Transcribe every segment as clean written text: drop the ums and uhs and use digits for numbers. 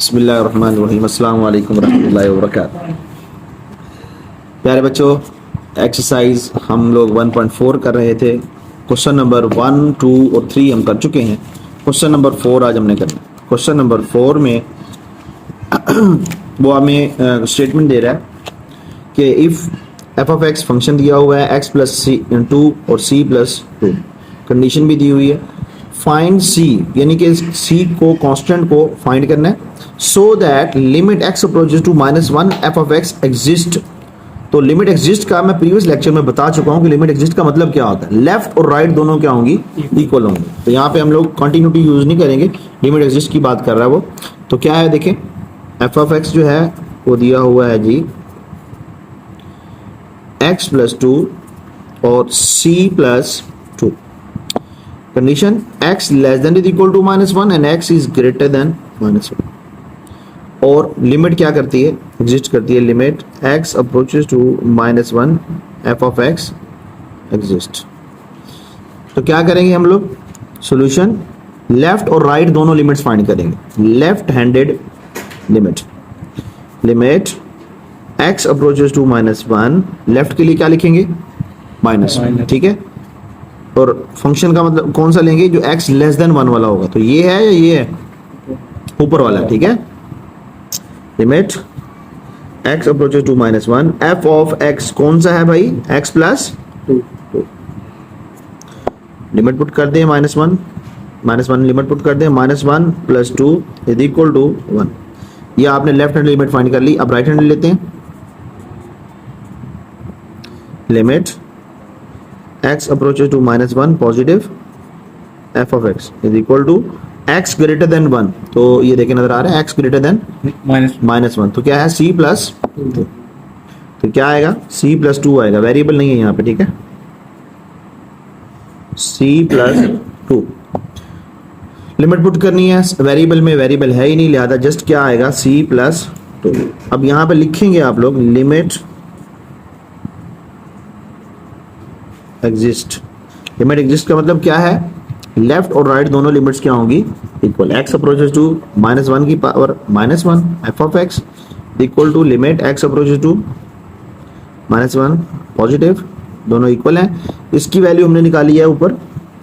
बिस्मिल्लाहिर्रहमानिर्रहीम, अस्सलाम वालेकुम रहमतुल्लाहि व बरकातुहू। प्यारे बच्चों, एक्सरसाइज हम लोग 1.4 कर रहे थे। क्वेश्चन नंबर 1, 2 और 3 हम कर चुके हैं। क्वेश्चन नंबर 4 आज हमने करना है। क्वेश्चन नंबर 4 में वो हमें स्टेटमेंट दे रहा है कि if F of x function दिया हुआ है एक्स प्लस सी 2 और सी प्लस 2, कंडीशन भी दी हुई है। फाइंड सी, यानी कि सी को कांस्टेंट को फाइंड करना है, so that limit x approaches to -1 f of x exist. तो लिमिट एग्जिस्ट का मैं प्रीवियस लेक्चर में बता चुका हूं कि लिमिट एग्जिस्ट का मतलब क्या होता है। लेफ्ट और राइट दोनों क्या होंगी, इक्वल होंगे। तो यहाँ पे हम लोग कंटिन्यूटी यूज नहीं करेंगे, लिमिट एग्जिस्ट की बात कर रहा है वो। तो क्या है देखें, एफ ऑफ एक्स जो है वो दिया हुआ है जी एक्स प्लस 2 और c plus 2। Condition x less than is equal to -1 and x is greater than -1। और लिमिट क्या करती है, एग्जिस्ट करती है, limit x approaches to -1 f of x exist. तो क्या करेंगे हम लोग, सॉल्यूशन लेफ्ट और राइट दोनों लिमिट्स फाइंड करेंगे। Left handed limit, limit x approaches to -1, left के लिए क्या लिखेंगे, -1, ठीक है। और फंक्शन का मतलब कौन सा लेंगे, जो x लेस देन 1 वाला होगा। तो ये है या ये है, ऊपर वाला, ठीक है। Limit x approaches to -1 f of x कौन सा है भाई, x प्लस 2। लिमिट पुट कर दें -1 लिमिट पुट कर दें, -1 प्लस 2 इज इक्वल टू 1। ये आपने लेफ्ट हैंड लिमिट फाइंड कर ली। अब राइट हैंड लेते हैं। Limit x approaches to -1 positive f of x is equal to x greater than 1। तो ये देखें नजर आ रहा है x greater than -1। तो क्या है, c प्लस 2। तो क्या आएगा, c प्लस 2 आएगा, वेरिएबल नहीं है यहाँ पे, ठीक है। c प्लस 2 लिमिट पुट करनी है, वेरिएबल में वेरिएबल है ही नहीं, लिहाजा जस्ट क्या आएगा, c प्लस 2। अब यहाँ पे लिखेंगे आप लोग लिमिट एग्जिस्ट। लिमिट एग्जिस्ट का मतलब क्या है, लेफ्ट और राइट दोनों लिमिट्स क्या होंगी, इक्वल। x अप्रोचेस टू -1 की power -1 f of x equal to limit x approaches to -1 positive, दोनों इक्वल हैं। इसकी वैल्यू हमने निकाली है ऊपर,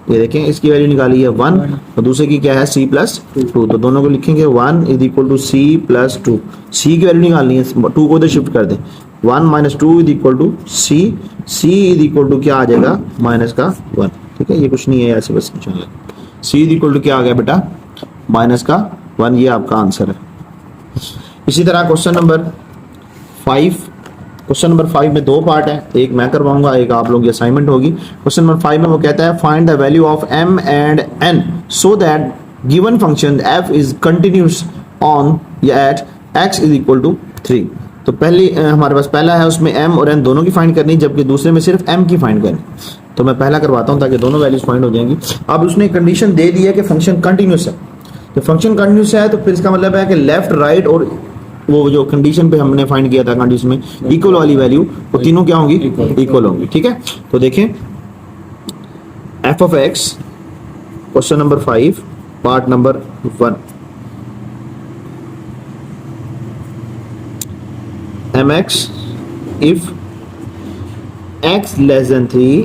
ये देखें, इसकी वैल्यू निकाली है 1 और दूसरे की क्या है, c प्लस 2। तो दोनों को लिखेंगे 1 is equal to c plus 2। c की वैल्यू निकालनी है, 2 को इधर शिफ्ट कर दें, 1 minus 2 is equal to c is equal to क्या आ जाएगा, माइनस का 1, ठीक है। ये कुछ नहीं है ऐसे, बस चल c इज इक्वल टू क्या आ गया बेटा, माइनस का 1। ये आपका आंसर है। इसी तरह क्वेश्चन नंबर 5, क्वेश्चन नंबर 5 में 2 पार्ट है, एक मैं करवाऊंगा, एक आप लोगों की असाइनमेंट होगी। क्वेश्चन नंबर 5 में वो कहता है find the value of m and n so that given function f is continuous on या at x is equal to 3। तो पहले हमारे पास पहला है, उसमें m और n दोनों की फाइंड करनी, जबकि दूसरे में सिर्फ m की फाइंड करनी। तो मैं पहला करवाता हूं ताकि दोनों वैल्यूज फाइंड हो जाएंगी। अब उसने कंडीशन दे दी है कि फंक्शन कंटिन्यूस है। तो फंक्शन कंटिन्यूस है तो फिर इसका मतलब है कि लेफ्ट राइट और वो जो कंडीशन पे हमने फाइंड किया था कंडीशन में इक्वल वाली वैल्यू, वो तीनों क्या होंगी, इक्वल होंगी, ठीक है। तो देखें F of x, question number 5 part number 1, mx if x less than 3,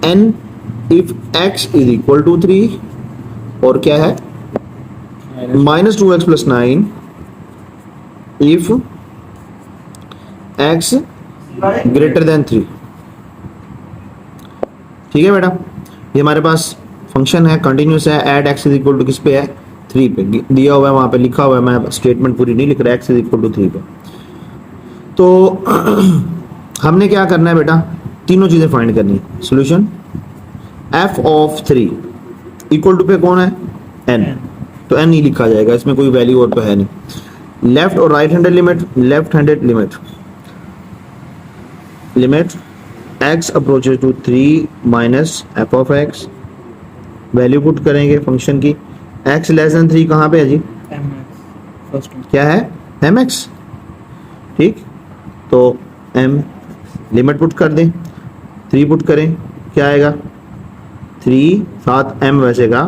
n if x is equal to 3, और क्या है, -2x plus 9 if x greater than 3। ठीक है बेटा, ये हमारे पास फंक्शन है, कंटिन्यूस है, at x is equal to किस पे है, 3 पे दिया हुआ है, वहां पे लिखा हुआ है, मैं स्टेटमेंट पूरी नहीं लिख रहा, x इज इक्वल टू 3 पे। तो हमने क्या करना है बेटा, तीनों चीजें फाइंड करनी है। Solution f of 3 equal to पे कौन है, n, तो n ही लिखा जाएगा, इसमें कोई वैल्यू और तो है नहीं। लेफ्ट और right handed limit, left handed limit, limit x approaches to 3 minus f of x, value put करेंगे फंक्शन की। x लेस देन 3 कहाँ पे है जी, क्या है, mx, ठीक। तो m लिमिट पुट कर दें, 3 पुट करें, क्या आएगा, 3 साथ m वैसे का,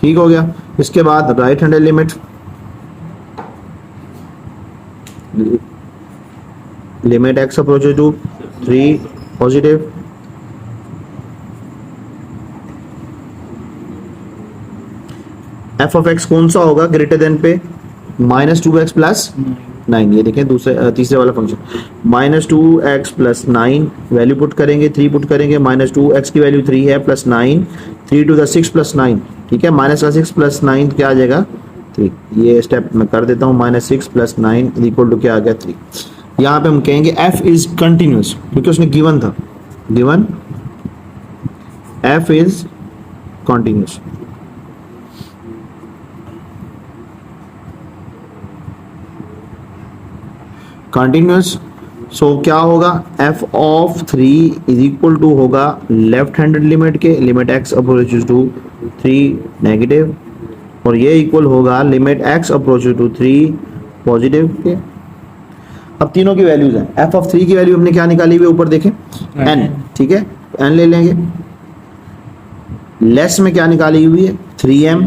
ठीक हो गया। इसके बाद right handed limit, limit x approaches to 3 positive, f of x कौन सा होगा ग्रेटर देन पे, -2x प्लस 9, ये देखें दूसरे तीसरे वाला function, -2x plus 9 value put करेंगे, 3 पुट करेंगे, -2x की वैल्यू 3 है प्लस 9, 3 टू द 6 प्लस 9, ठीक है, -6 प्लस 9 क्या आ जाएगा 3, ये स्टेप मैं कर देता हूँ, -6 प्लस 9 इक्वल टू क्या आ गया 3। यहाँ पे हम कहेंगे f इज कंटिन्यूस, क्योंकि उसने गिवन था, given f is continuous. Continuous, so क्या होगा, f of 3 is equal to होगा लेफ्ट हैंडेड लिमिट के, limit x approaches to 3 negative, और ये इक्वल होगा limit x approaches to 3 positive के। अब तीनों की वैल्यूज हैं, f ऑफ 3 की वैल्यू हमने क्या निकाली हुई ऊपर देखें n, ठीक है, n ले लेंगे, लेस में क्या निकाली हुई है 3m,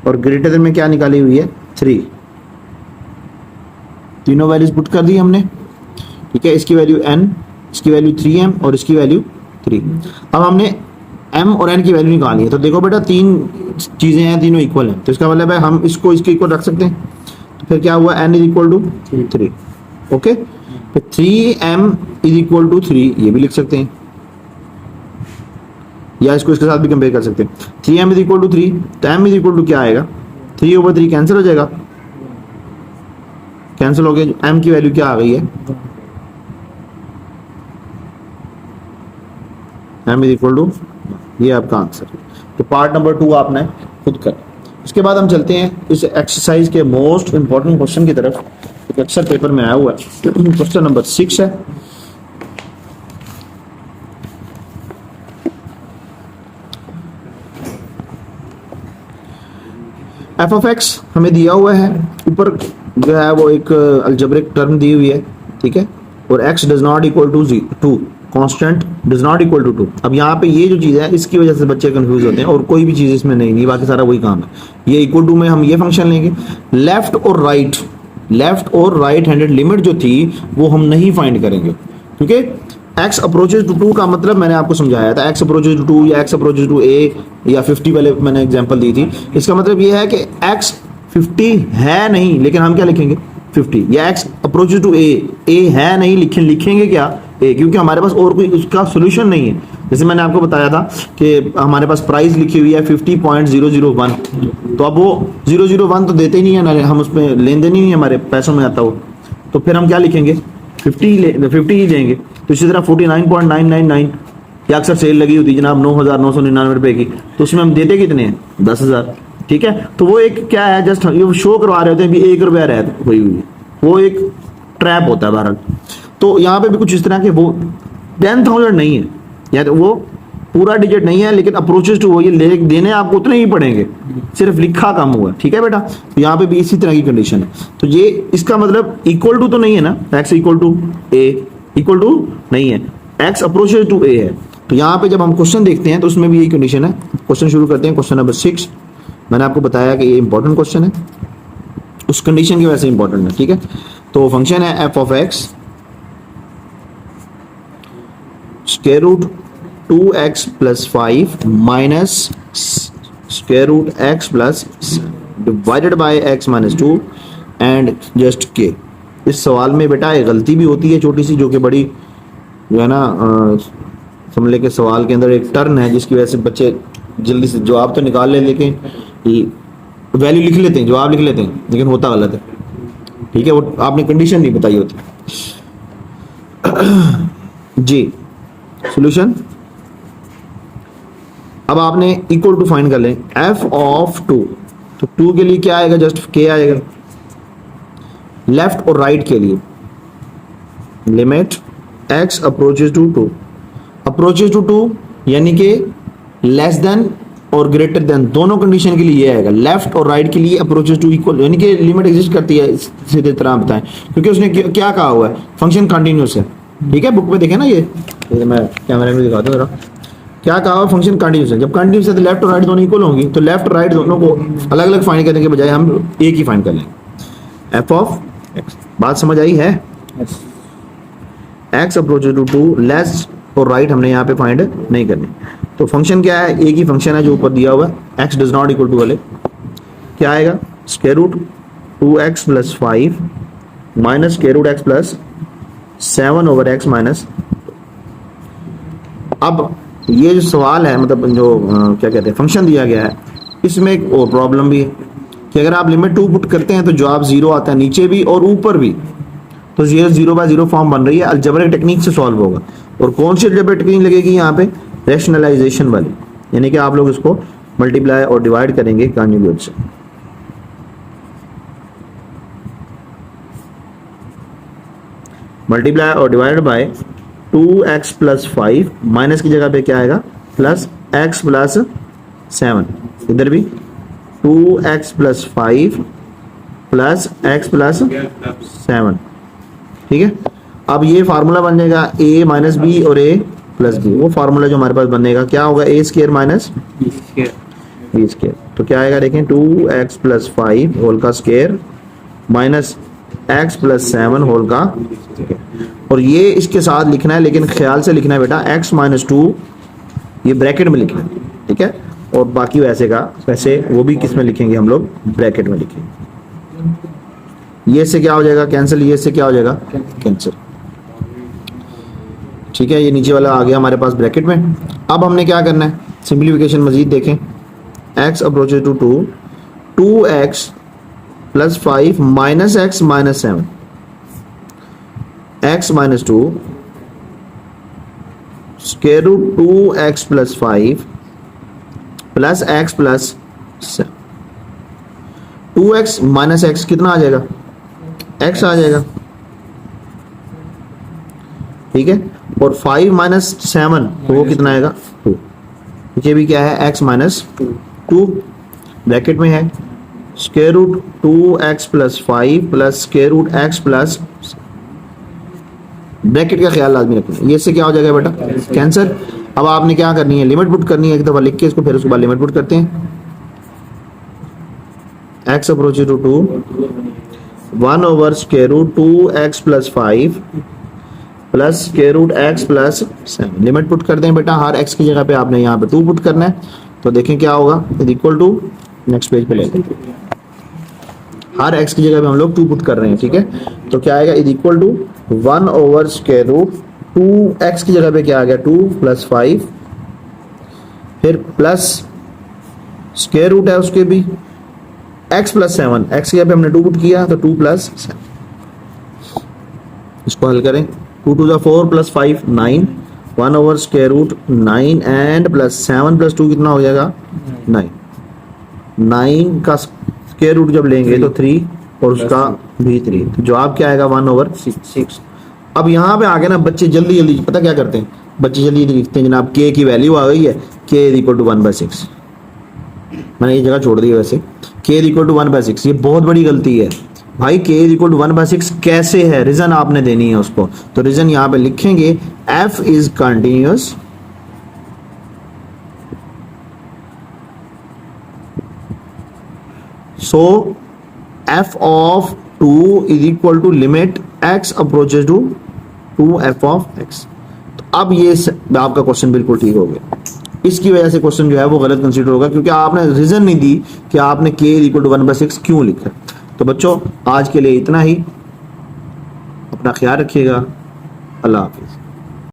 और ग्रेटर देन में क्या निकाली हुई है 3, तीनों वैल्यूज पुट कर दी हमने, ठीक है, इसकी वैल्यू n, इसकी वैल्यू 3m और इसकी वैल्यू 3। अब हमने m और n की वैल्यू निकाली है, तो देखो बेटा तीन चीजें हैं, तीनों इक्वल हैं, तो इसका मतलब है हम इसको इसके इक्वल रख सकते हैं, तो फिर क्या हुआ n is equal to 3, okay, तो 3m इज इक्वल टू 3 ये भी लिख सकते हैं, या इसको इसके साथ भी कंपेयर कर सकते हैं, 3m इज इक्वल टू 3, तो m इज इक्वल टू क्या आएगा 3/3 कैंसिल हो जाएगा, कैंसिल हो गया, m की वैल्यू क्या आ गई है, m इज इक्वल टू, ये आपका आंसर है। तो पार्ट नंबर 2 आपने खुद कर। इसके बाद हम चलते हैं इस एक्सरसाइज के मोस्ट इंपॉर्टेंट क्वेश्चन की तरफ, एक अक्सर पेपर में आया हुआ है, क्वेश्चन नंबर 6 है। एफ ऑफ एक्स हमें दिया हुआ है, ऊपर जो है वो एक अलजेब्रिक टर्म दी हुई है, ठीक है, और x does not equal to 2, constant does not equal to 2। अब यहाँ पे ये जो चीज़ है इसकी वजह से बच्चे कंफ्यूज होते हैं, और कोई भी चीज़ इसमें नहीं, बाकी सारा वही काम है। ये इक्वल टू में हम ये फंक्शन लेंगे, लेफ्ट और राइट हैंडेड लिमिट जो थी वो हम नहीं फाइंड करेंगे, क्योंकि x अप्रोचेस टू 2 का मतलब मैंने आपको समझाया था, x अप्रोचेस टू 2 या x अप्रोचेस टू a या 50 वाले मैंने एग्जांपल दी थी, इसका मतलब ये है कि x 50 है नहीं, लेकिन हम क्या लिखेंगे 50, या x अप्रोचेस टू a है नहीं, लिखेंगे क्या a, क्योंकि हमारे पास और कोई उसका सोल्यूशन नहीं है। जैसे मैंने आपको बताया था कि हमारे पास प्राइस लिखी हुई है 50.001, तो अब वो 001 तो देते ही नहीं है ना, हम उसमें लेन देन ही नहीं हमारे पैसों में आता वो, तो फिर हम क्या लिखेंगे 50 ही लेंगे। तो इसी तरह 49.999 या अक्सर सेल लगी होती जनाब 9,999 रुपए की, तो उसमें हम देते कितने हैं 10,000, ठीक है, तो वो एक क्या है, जस्ट ये शो करवा रहे होते हैं भी 1 रुपया रहत हुई हुई है, वो एक ट्रैप होता है बहरहाल। तो यहाँ पे भी कुछ इस तरह के वो 10,000 नहीं है, या तो वो पूरा डिजिट नहीं है, लेकिन अप्रोचेस टू वो ये देने आपको उतने ही पड़ेंगे, सिर्फ लिखा कम हुआ, ठीक है बेटा। तो यहाँ पे भी इसी तरह की कंडीशन है, तो ये इसका मतलब इक्वल टू तो नहीं है ना, x equal to a equal to नहीं है, x अप्रोचेस टू a है। तो यहाँ पे जब हम क्वेश्चन देखते हैं तो उसमें भी यही कंडीशन है। क्वेश्चन शुरू करते हैं, क्वेश्चन नंबर 6। मैंने आपको बताया कि ये इंपॉर्टेंट क्वेश्चन है, उस कंडीशन की वजह से इंपॉर्टेंट है, ठीक है। तो फंक्शन है f of x square root 2x plus 5 minus square root x plus divided by x minus 2 and just k। इस सवाल में बेटा एक गलती भी होती है छोटी सी, जो कि बड़ी जो है ना समझ ले के सवाल के अंदर एक टर्न है, जिसकी वजह से बच्चे जल्दी से जवाब तो निकाल ले, लेकिन वैल्यू लिख लेते हैं, जवाब लिख लेते हैं, लेकिन होता गलत है, ठीक है, वो आपने कंडीशन नहीं बताई होती जी। सॉल्यूशन, अब आपने इक्वल टू फाइंड कर लें f ऑफ 2, तो 2 के लिए क्या आएगा, जस्ट k आएगा। लेफ्ट और राइट के लिए limit x approaches to 2, approaches to 2 यानी कि लेस देन और ग्रेटर देन, दोनों कंडीशन के लिए ये आएगा। लेफ्ट और राइट के लिए अप्रोचेस टू इक्वल, यानी कि लिमिट एग्जिस्ट करती है, सीधे तरह बताएं, क्योंकि उसने क्या कहा हुआ है, फंक्शन कंटिन्यूस है, ठीक है। बुक में देखें ना, ये मैं कैमरे में दिखाता हूँ जरा, क्या कहा हुआ फंक्शन कंटिन्यूस है। जब कंटिन्यूस है तो लेफ्ट और राइट दोनों इक्वल होंगी, तो लेफ्ट और राइट दोनों को अलग अलग फाइंड करने के बजाय हम एक ही फाइंड कर लेंगे, एफ ऑफ एक्स। बात समझ आई है? X approaches to two, left और राइट हमने यहाँ पे फाइंड नहीं करनी। तो फंक्शन क्या है, एक ही फंक्शन है जो ऊपर दिया हुआ है, x does not equal to वाले क्या आएगा, square root 2x plus 5 minus square root x plus 7 over x minus. अब ये जो सवाल है, मतलब जो क्या कहते हैं फंक्शन दिया गया है, इसमें एक और प्रॉब्लम भी है कि अगर आप लिमिट 2 पुट करते हैं तो जवाब 0 आता है नीचे भी और ऊपर भी, तो ये 0/0 फॉर्म बन रही है, अलजेब्रिक टेक्निक से सॉल्व होगा। और कौन सी अलजेब्रिक टेक्निक लगेगी यहाँ पे, रैशनलाइजेशन वाली, यानी कि आप लोग इसको मल्टीप्लाई और डिवाइड करेंगे कॉन्जुगेट से। मल्टीप्लाई और divide by 2x plus 5, minus की जगह पे क्या आएगा, प्लस x प्लस 7, इधर भी 2x plus 5 plus x plus 7, ठीक है। अब ये फार्मूला बन जाएगा a माइनस बी और a प्लस बी। वो फार्मूला जो हमारे पास बनेगा क्या होगा, a square minus b square. तो क्या आएगा देखें, 2x प्लस 5 होल का square minus x plus 7 whole का, और ये इसके साथ लिखना है, लेकिन ख्याल से लिखना है बेटा, x माइनस 2 ये ब्रैकेट में लिखना है, ठीक है। और बाकी वैसे का वैसे वो भी किस में लिखेंगे हम लोग, ब्रैकेट में लिखेंगे। ये से क्या हो जाएगा कैंसिल, ये से क्या हो जाएगा कैंसिल, ठीक है। ये नीचे वाला आ गया हमारे पास ब्रैकेट में। अब हमने क्या करना है, सिंप्लीफिकेशन मजीद देखें, x approaches to 2, 2x plus 5 minus x minus 7, x minus 2 square root 2x plus 5 plus x plus 7। 2x minus x कितना आ जाएगा, x आ जाएगा, ठीक है। और 5 माइनस 7 तो वो कितना आएगा, 2। ये भी क्या है, x माइनस 2 ब्रैकेट में है, square root 2x plus 5 plus square root x plus, bracket का ख्याल लाजमी रखना। ये से क्या हो जाएगा बेटा, कैंसर। अब आपने क्या करनी है, लिमिट पुट करनी है, एक दफा लिख के इसको, फिर उसके बाद लिमिट पुट करते हैं। x approaches to 2, 1 over square root 2x plus 5 plus square root x plus 7। Limit put कर दें बेटा, हर x की जगह पे आपने यहाँ पे 2 पुट करना है, तो देखें क्या होगा, is equal to, next page पे लेते हैं, हर x की जगह पे हम लोग 2 पुट कर रहे हैं, ठीक है। तो क्या आएगा, is equal to 1 over square root 2x की जगह पे क्या आ गया, 2 प्लस 5, फिर प्लस स्क्वायर रूट है उसके भी x प्लस 7, x की जगह पे हमने 2 पुट किया तो 2 प्लस 7। इसको हल करें, 2 two 4 plus 5 9, 1 over square root 9 and plus 7 plus 2 कितना हो जाएगा, 9। 9 का स्क्वायर रूट जब लेंगे तो 3 और उसका भी 3, तो जवाब क्या आएगा, 1 ओवर 6। अब यहाँ पे आगे ना बच्चे जल्दी जल्दी पता क्या करते हैं, बच्चे जल्दी जल्दी लिखते हैं जनाब k की वैल्यू आ गई है, k इज इक्वल टू 1/6। मैंने ये जगह छोड़ दी है वैसे, k इज इक्वल टू 1/6, ये बहुत बड़ी गलती है भाई। k इज इक्वल टू 1/6 कैसे है, रीजन आपने देनी है उसको, तो रीजन यहाँ पे लिखेंगे, f is continuous, so f of 2 is equal to limit x approaches to 2f of x। तो अब ये आपका क्वेश्चन बिल्कुल ठीक हो गया। इसकी वजह से क्वेश्चन जो है वो गलत कंसीडर होगा, क्योंकि आपने रीजन नहीं दी कि आपने k is equal to 1/6 क्यों लिखा। तो बच्चों आज के लिए इतना ही, अपना ख्याल रखिएगा, अल्लाह हाफिज।